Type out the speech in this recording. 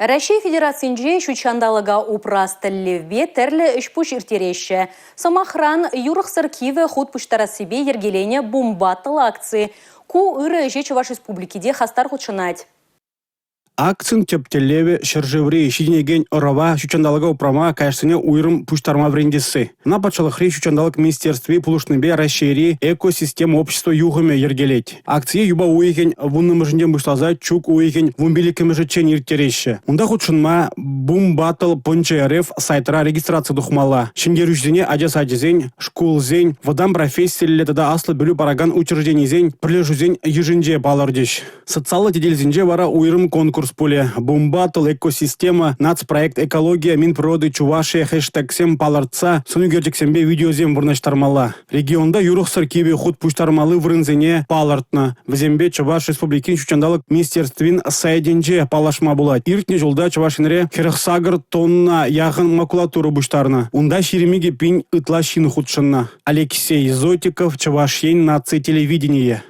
Россия Федерациясынче шучандалыга упрас тәллеве тәрлі үшпуш иртереші. Самахран юрықсыр киве худ пуштара себе ергелене бомбатыл акции. Ку ыры же Чуваш республикиде хастар худшынать. Акцин тептелеве шержеври шидинеген орова шучандалыга упрама кайшсыне уйрым пуштарма врендесі. На патшалыхри шучандалык министерстве пулушныбе расшири экосистема общества югыме ергелеть. Акция юба уйген вуннымыжынден бушлаза чук уйген вумбеликемежі чен иртереші. Унда худшынма бум-батл .рф сайтра регистрация духмала. Шингерюждене адяс-адязень, шкулзень, водан профессиялі тада аслы бөлі параган учрежденезень, прилежузень ежинже балардеш. Социалы теделзенже вара уйрым конкурс поле. Бумбатл экосистема, нацпроект экология, Минприроды Чувашия, хэштег-сем паларца, сонугердексембе видеозем вырнаштармала. Регионда юрықсыр кебе худ пуштармалы вырынзене палартна. Візембе Чуваш республикин шучандалық министерствин сайденже палашма булат. Иртне жолда Чувашинре херхсагыр тонна яғын макулатуры буштарна. Унда шеремеге пин ытла шин худшынна. Алексей Зотиков, Чувашин нации телевидения.